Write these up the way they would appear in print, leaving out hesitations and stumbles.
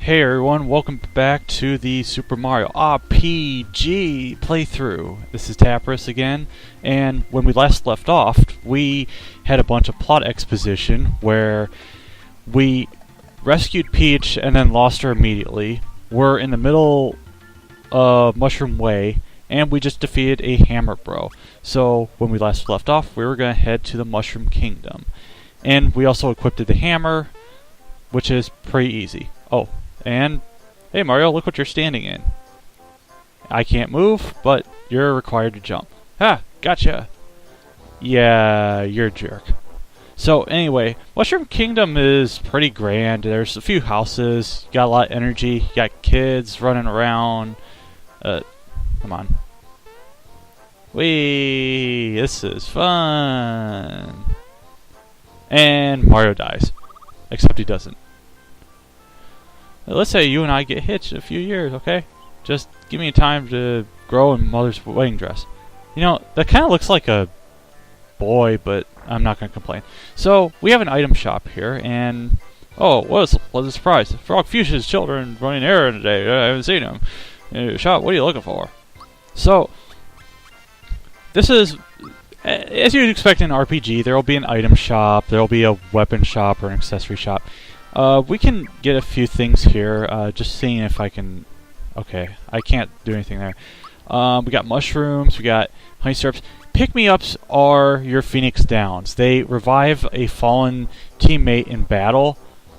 Hey everyone, welcome back to the Super Mario RPG playthrough. This is Tapris again, and when we last left off, we had a bunch of plot exposition where we rescued Peach and then lost her immediately. We're in the middle of Mushroom Way, and we just defeated a Hammer Bro. So when we last left off, we were going to head to the Mushroom Kingdom. And we also equipped the hammer, which is pretty easy. Oh. And, hey Mario, look what you're standing in. I can't move, but you're required to jump. Ha! Gotcha! Yeah, you're a jerk. So, anyway, Mushroom Kingdom is pretty grand. There's a few houses, you got a lot of energy, you got kids running around. Come on. Whee! This is fun! And Mario dies. Except he doesn't. Let's say you and I get hitched in a few years, okay? Just give me time to grow in Mother's wedding dress. You know, that kind of looks like a boy, but I'm not going to complain. So, we have an item shop here, and... Oh, what a surprise. Frog Fuchsia's children running errand today. I haven't seen them. Shop, what are you looking for? So, this is... As you'd expect in an RPG, there will be an item shop, there will be a weapon shop or an accessory shop. We can get a few things here, just seeing if I can... Okay, I can't do anything there. We got mushrooms, we got honey syrups. Pick-me-ups are your Phoenix Downs. They revive a fallen teammate in battle.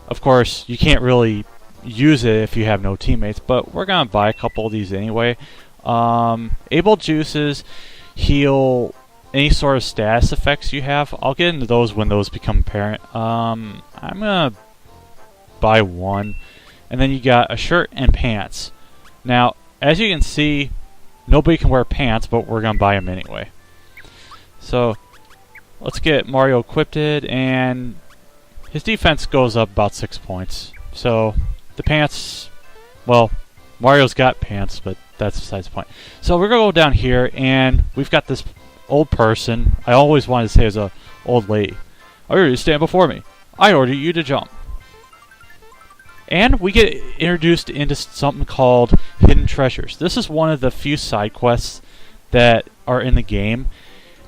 Of course, you can't really use it if you have no teammates, but we're going to buy a couple of these anyway. Able Juices heal any sort of status effects you have. I'll get into those when those become apparent. I'm going to buy one, and then you got a shirt and pants. Now, as you can see, nobody can wear pants, but we're gonna buy them anyway. So, let's get Mario equipped, and his defense goes up about 6 points. So, the pants, well, Mario's got pants, but that's besides the point. So, we're gonna go down here, and we've got this old person. I always wanted to say as a old lady. I order you to stand before me. I order you to jump. And we get introduced into something called Hidden Treasures. This is one of the few side quests that are in the game.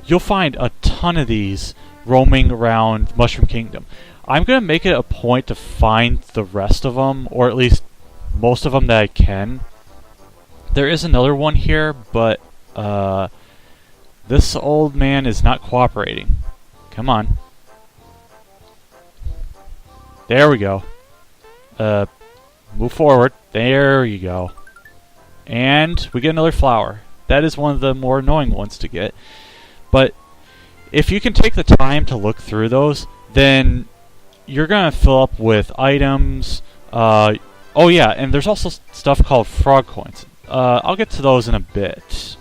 You'll find a ton of these roaming around Mushroom Kingdom. I'm going to make it a point to find the rest of them, or at least most of them that I can. There is another one here, but this old man is not cooperating. Come on. There we go. Move forward. There you go. And we get another flower. That is one of the more annoying ones to get. But if you can take the time to look through those, then you're going to fill up with items. Oh yeah, and there's also stuff called frog coins. I'll get to those in a bit.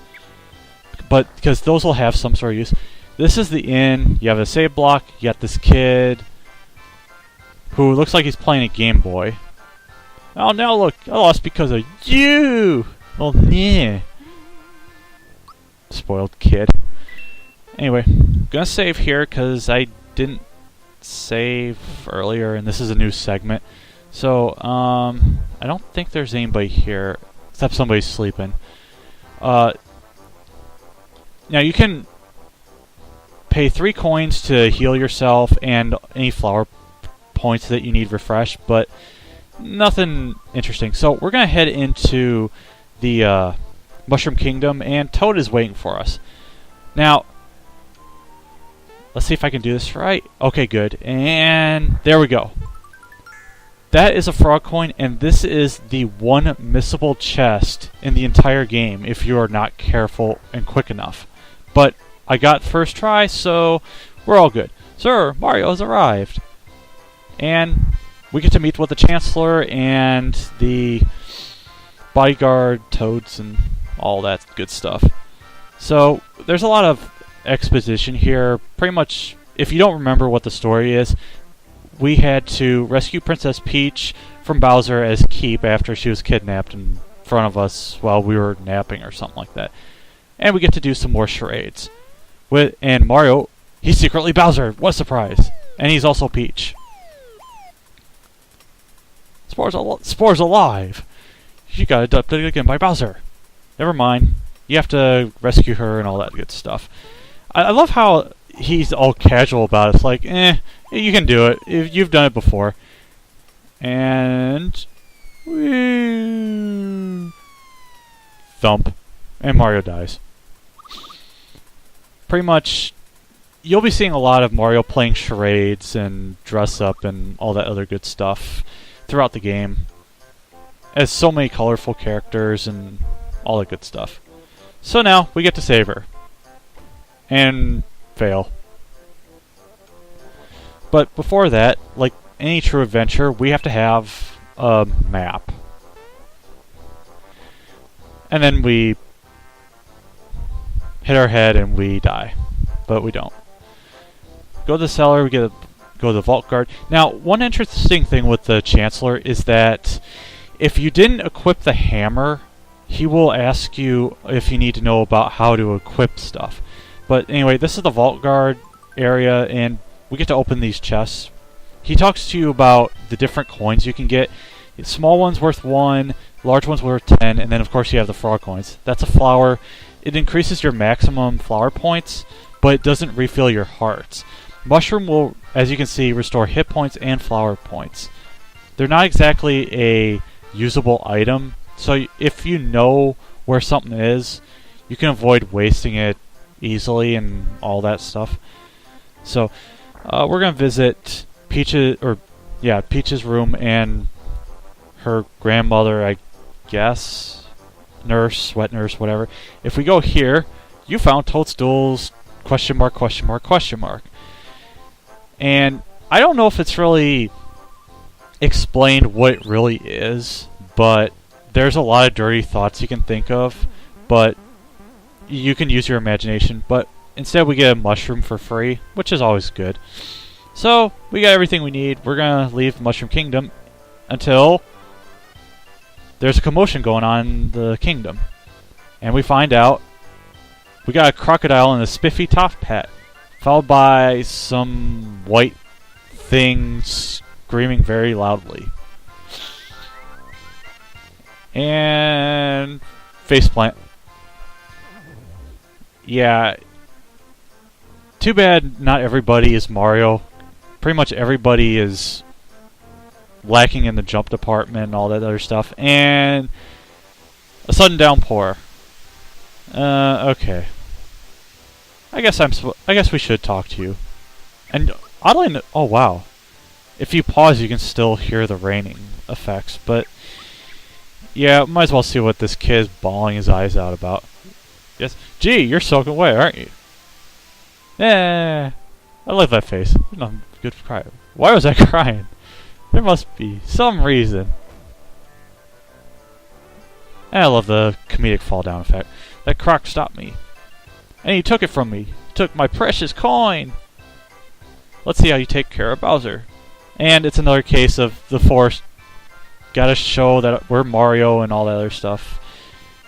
But because those will have some sort of use. This is the inn. You have a save block. You got this kid who looks like he's playing a Game Boy. Oh, now look, I lost because of you! Oh, yeah. Spoiled kid. Anyway, gonna save here because I didn't save earlier, and this is a new segment. So, I don't think there's anybody here, except somebody's sleeping. Now, you can pay 3 coins to heal yourself and any flower points that you need refreshed, but nothing interesting. So we're gonna head into the Mushroom Kingdom, and Toad is waiting for us. Now, let's see if I can do this right. Okay, good. And there we go. That is a frog coin, and this is the one missable chest in the entire game if you are not careful and quick enough. But I got first try, so we're all good. Sir, Mario has arrived. And we get to meet with the Chancellor and the bodyguard, Toads, and all that good stuff. So, there's a lot of exposition here. Pretty much, if you don't remember what the story is, we had to rescue Princess Peach from Bowser as keep after she was kidnapped in front of us while we were napping or something like that. And we get to do some more charades. And Mario, he's secretly Bowser. What a surprise. And he's also Peach. Spore's alive! She got adopted again by Bowser. Never mind. You have to rescue her and all that good stuff. I love how he's all casual about it. It's like, you can do it. You've done it before. And... thump. And Mario dies. Pretty much, you'll be seeing a lot of Mario playing charades and dress up and all that other good stuff throughout the game. As so many colorful characters and all that good stuff. So now, we get to save her. And fail. But before that, like any true adventure, we have to have a map. And then we hit our head and we die. But we don't. Go to the cellar, we go to the vault guard. Now, one interesting thing with the Chancellor is that if you didn't equip the hammer, he will ask you if you need to know about how to equip stuff. But anyway, this is the vault guard area, and we get to open these chests. He talks to you about the different coins you can get. Small ones worth 1, large ones worth 10, and then of course you have the frog coins. That's a flower. It increases your maximum flower points, but it doesn't refill your hearts. Mushroom will, as you can see, restore hit points and flower points. They're not exactly a usable item, so if you know where something is, you can avoid wasting it easily and all that stuff. So we're gonna visit Peach's room and her grandmother, I guess, nurse, wet nurse, whatever. If we go here, you found toadstools, question mark, question mark, question mark. And I don't know if it's really explained what it really is, but there's a lot of dirty thoughts you can think of, but you can use your imagination. But instead we get a mushroom for free, which is always good. So we got everything we need. We're gonna leave Mushroom Kingdom until there's a commotion going on in the kingdom. And we find out we got a crocodile in a spiffy top hat, followed by some white thing screaming very loudly. And faceplant. Yeah. Too bad not everybody is Mario. Pretty much everybody is lacking in the jump department and all that other stuff. And a sudden downpour. Okay. I guess we should talk to you. And oddly, oh wow. If you pause, you can still hear the raining effects, but yeah, might as well see what this kid is bawling his eyes out about. Yes. Gee, you're soaking wet, aren't you? I love that face. There's nothing good for crying. Why was I crying? There must be some reason. And I love the comedic fall down effect. That croc stopped me. And he took it from me. He took my precious coin. Let's see how you take care of Bowser. And it's another case of the force. Gotta show that we're Mario and all that other stuff.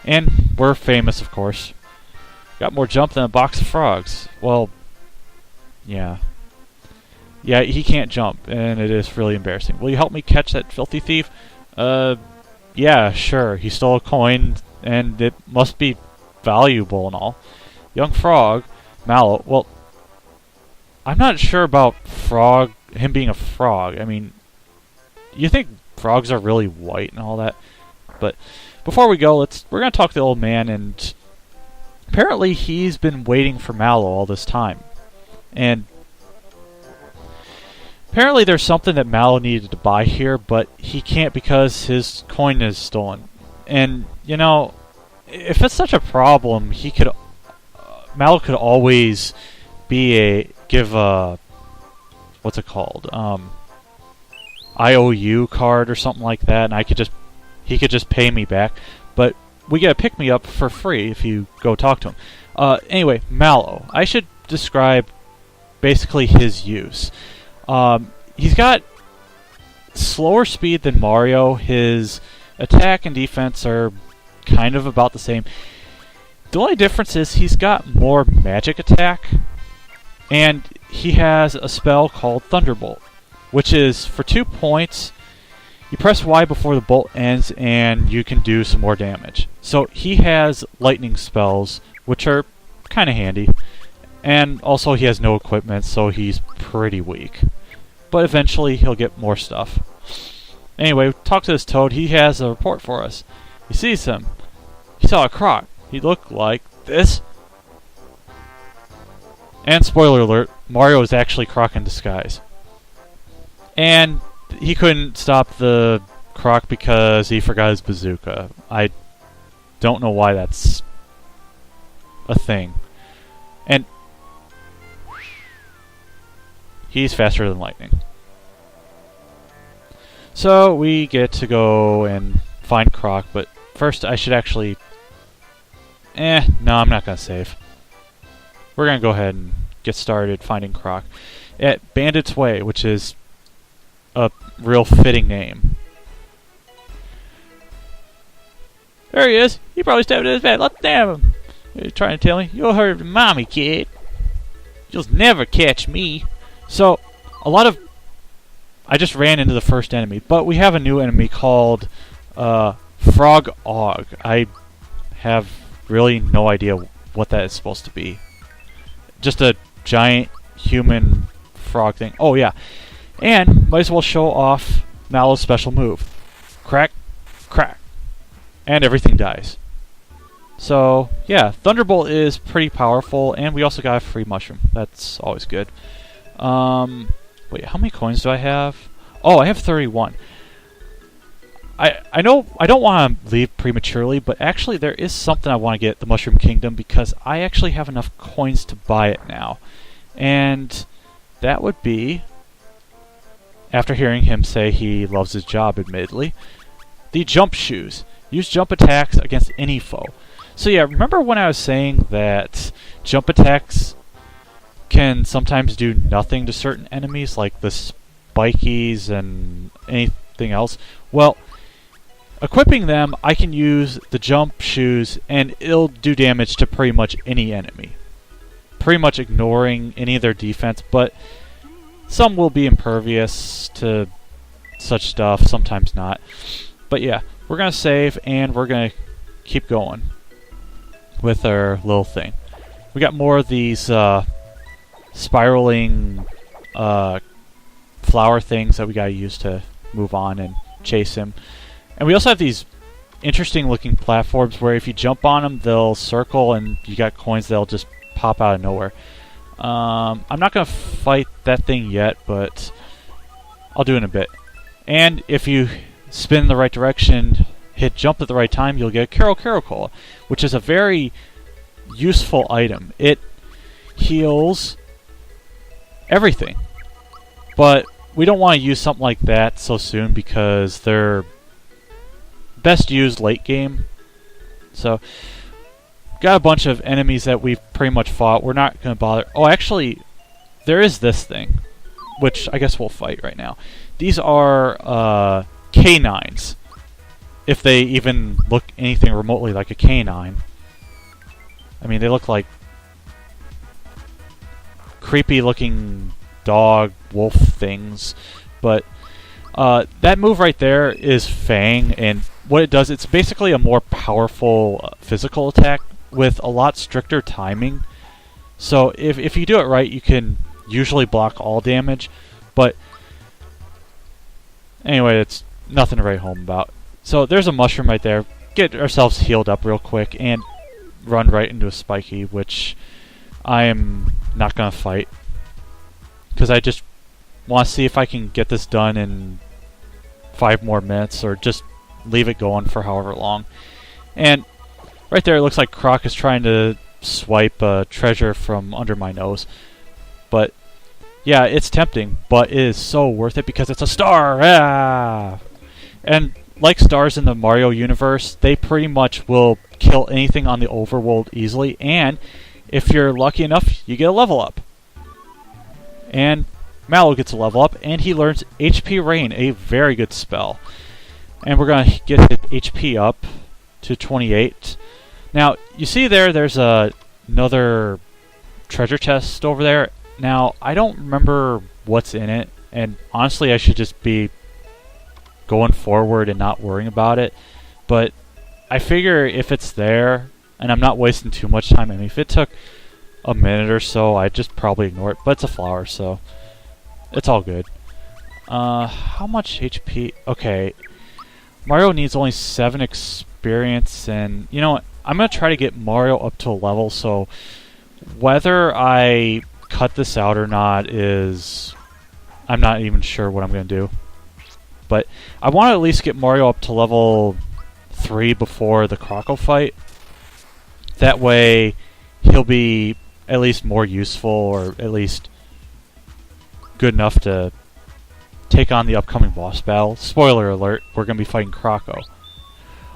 And we're famous, of course. Got more jump than a box of frogs. Well, yeah. Yeah, he can't jump, and it is really embarrassing. Will you help me catch that filthy thief? Yeah, sure. He stole a coin, and it must be valuable and all. Young frog, Mallow. Well, I'm not sure about him being a frog. I mean, you think frogs are really white and all that? But before we go, we're gonna talk to the old man, and apparently he's been waiting for Mallow all this time, and apparently there's something that Mallow needed to buy here, but he can't because his coin is stolen. And you know, if it's such a problem, Mallow could always give a what's it called? IOU card or something like that, and he could just pay me back. But we get a pick me up for free if you go talk to him. Anyway, Mallow. I should describe basically his use. He's got slower speed than Mario. His attack and defense are kind of about the same. The only difference is he's got more magic attack, and he has a spell called Thunderbolt, which is for 2 points. You press Y before the bolt ends and you can do some more damage. So he has lightning spells, which are kind of handy. And also he has no equipment, so he's pretty weak. But eventually he'll get more stuff. Anyway, talk to this toad. He has a report for us. He sees him. He saw a croc. He looked like this. And spoiler alert, Mario is actually Croc in disguise. And he couldn't stop the croc because he forgot his bazooka. I don't know why that's a thing. And he's faster than lightning. So we get to go and find Croc, but first I should actually... no, I'm not going to save. We're going to go ahead and get started finding Croc at Bandit's Way, which is a real fitting name. There he is. He probably stepped in his bed. Let's stab him. You're trying to tell me? You'll hurt mommy, kid. You'll never catch me. So, I just ran into the first enemy, but we have a new enemy called Frog Og. I have really no idea what that is supposed to be. Just a giant human frog thing. Oh yeah, and might as well show off Mallow's special move. Crack, crack, and everything dies. So yeah, Thunderbolt is pretty powerful, and we also got a free mushroom. That's always good. Wait, how many coins do I have? Oh, I have 31. I know I don't want to leave prematurely, but actually there is something I want to get at the Mushroom Kingdom because I actually have enough coins to buy it now. And that would be, after hearing him say he loves his job, admittedly, the jump shoes. Use jump attacks against any foe. So yeah, remember when I was saying that jump attacks can sometimes do nothing to certain enemies, like the spikies and anything else? Well, equipping them, I can use the jump shoes, and it'll do damage to pretty much any enemy. Pretty much ignoring any of their defense, but some will be impervious to such stuff, sometimes not. But yeah, we're going to save, and we're going to keep going with our little thing. We got more of these spiraling flower things that we got to use to move on and chase him. And we also have these interesting looking platforms where if you jump on them, they'll circle and you got coins that'll just pop out of nowhere. I'm not going to fight that thing yet, but I'll do it in a bit. And if you spin in the right direction, hit jump at the right time, you'll get a Cola, which is a very useful item. It heals everything. But we don't want to use something like that so soon because they're best used late game. So, got a bunch of enemies that we've pretty much fought. We're not going to bother. Oh, actually, there is this thing, which I guess we'll fight right now. These are canines, if they even look anything remotely like a canine. I mean, they look like creepy looking dog, wolf things, but that move right there is Fang, and what it does, it's basically a more powerful physical attack with a lot stricter timing. So if you do it right, you can usually block all damage, but anyway, it's nothing to write home about. So there's a mushroom right there. Get ourselves healed up real quick and run right into a spiky, which I am not going to fight because I just want to see if I can get this done in 5 more minutes or just leave it going for however long. And right there it looks like Croc is trying to swipe a treasure from under my nose. But yeah, it's tempting, but it is so worth it because it's a star! Ah! And like stars in the Mario universe, they pretty much will kill anything on the overworld easily, and if you're lucky enough, you get a level up. And Mallow gets a level up, and he learns HP Rain, a very good spell. And we're going to get his HP up to 28. Now, you see there's another treasure chest over there. Now, I don't remember what's in it, and honestly, I should just be going forward and not worrying about it. But I figure if it's there and I'm not wasting too much time, I mean, if it took a minute or so, I'd just probably ignore it. But it's a flower, so it's all good. How much HP? Okay, Mario needs only 7 experience, and you know what? I'm gonna try to get Mario up to a level, so whether I cut this out or not is... I'm not even sure what I'm gonna do. But I want to at least get Mario up to level 3 before the Croco fight. That way he'll be at least more useful, or at least good enough to take on the upcoming boss battle. Spoiler alert, we're going to be fighting Croco.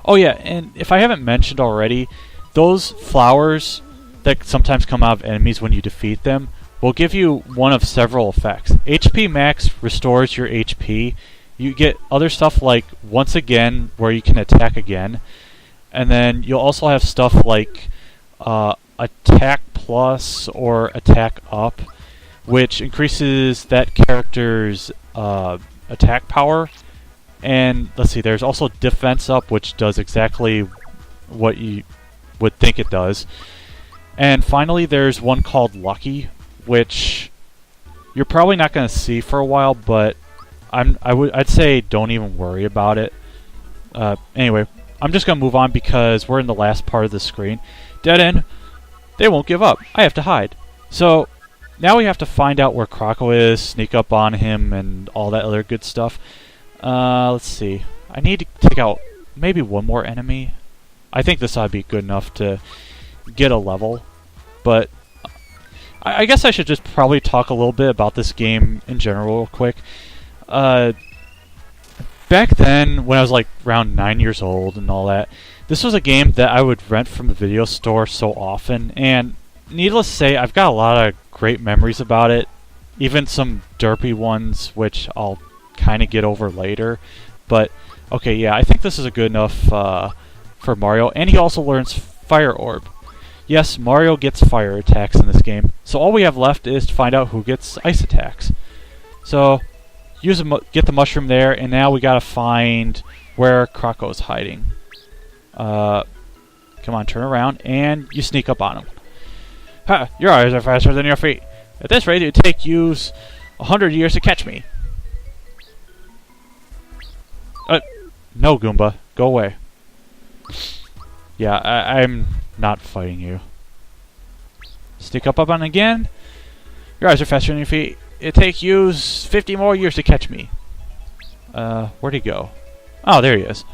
Oh yeah, and if I haven't mentioned already, those flowers that sometimes come out of enemies when you defeat them will give you one of several effects. HP max restores your HP. You get other stuff like once again, where you can attack again. And then you'll also have stuff like attack plus or attack up, which increases that character's attack power. And let's see, there's also defense up, which does exactly what you would think it does. And finally, there's one called Lucky, which you're probably not going to see for a while, but I'd say don't even worry about it. Anyway, I'm just going to move on because we're in the last part of the screen. Dead end. They won't give up. I have to hide. So now we have to find out where Croco is, sneak up on him, and all that other good stuff. Let's see. I need to take out maybe one more enemy. I think this ought to be good enough to get a level. But I guess I should just probably talk a little bit about this game in general real quick. Back then, when I was like around 9 years old and all that, this was a game that I would rent from the video store so often, and needless to say, I've got a lot of great memories about it, even some derpy ones, which I'll kind of get over later. But, okay, yeah, I think this is a good enough for Mario, and he also learns Fire Orb. Yes, Mario gets fire attacks in this game, so all we have left is to find out who gets ice attacks. So, get the mushroom there, and now we gotta find where Croco's hiding. Come on, turn around, and you sneak up on him. Ha! Your eyes are faster than your feet. At this rate, it would take you 100 years to catch me. No, Goomba. Go away. Yeah, I'm not fighting you. Sneak up on again. Your eyes are faster than your feet. It take you 50 more years to catch me. Where'd he go? Oh, there he is.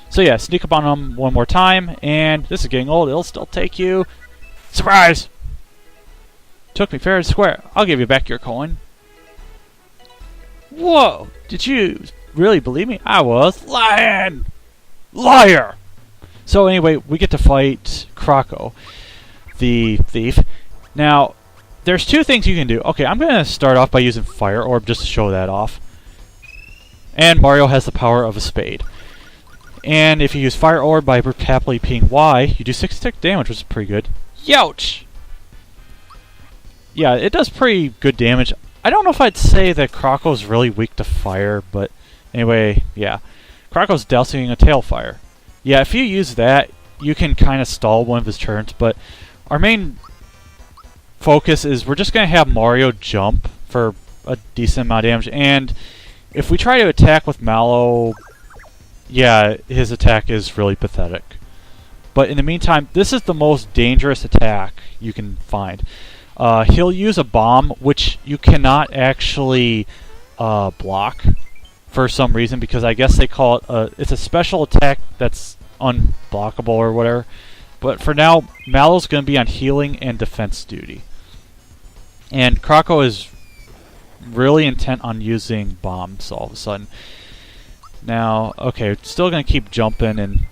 So yeah, sneak up on him one more time, and this is getting old. It'll still take you... Surprise! Took me fair and square. I'll give you back your coin. Whoa! Did you really believe me? I was lying! Liar! So anyway, we get to fight Croco, the thief. Now, there's two things you can do. Okay, I'm going to start off by using Fire Orb just to show that off. And Mario has the power of a spade. And if you use Fire Orb by happily Ping Y, you do 6 tick damage, which is pretty good. Youch! Yeah, it does pretty good damage. I don't know if I'd say that Croco's really weak to fire, but anyway, yeah. Croco's dousing a tail fire. Yeah, if you use that, you can kind of stall one of his turns, but our main focus is we're just going to have Mario jump for a decent amount of damage, and if we try to attack with Mallow, yeah, his attack is really pathetic. But in the meantime, this is the most dangerous attack you can find. He'll use a bomb, which you cannot actually block for some reason, because I guess they call it it's a special attack that's unblockable or whatever. But for now, Mallow's going to be on healing and defense duty. And Croco is really intent on using bombs all of a sudden. Now, okay, still going to keep jumping, and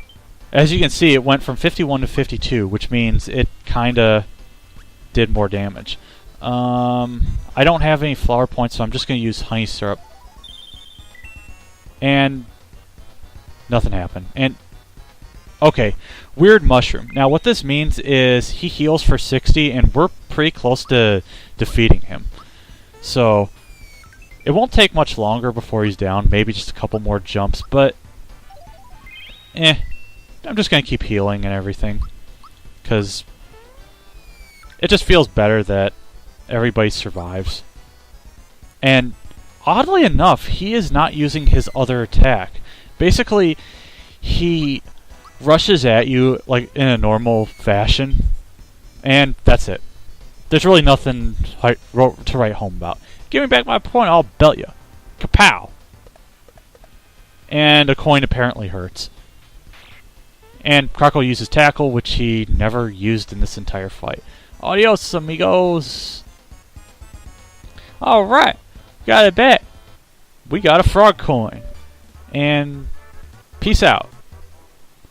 as you can see, it went from 51 to 52, which means it kind of did more damage. I don't have any flower points, so I'm just going to use honey syrup. And nothing happened. And okay, weird mushroom. Now what this means is he heals for 60, and we're pretty close to defeating him. So It won't take much longer before he's down, maybe just a couple more jumps, but I'm just going to keep healing and everything, because it just feels better that everybody survives. And oddly enough, he is not using his other attack. Basically, he rushes at you like in a normal fashion, and that's it. There's really nothing to write home about. Give me back my point, I'll belt you. Kapow! And a coin apparently hurts. And Croco uses tackle, which he never used in this entire fight. Adios, amigos! Alright, got it back. We got a frog coin. And peace out.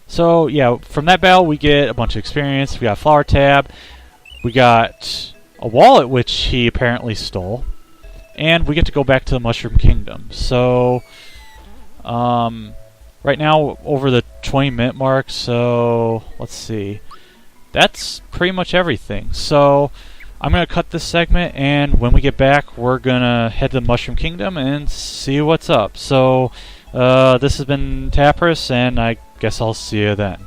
So, yeah, from that battle we get a bunch of experience. We got a flower tab. We got a wallet, which he apparently stole. And we get to go back to the Mushroom Kingdom. So, right now, over the 20-minute mark, so let's see. That's pretty much everything. So, I'm going to cut this segment, and when we get back, we're going to head to the Mushroom Kingdom and see what's up. So, this has been Tapras, and I guess I'll see you then.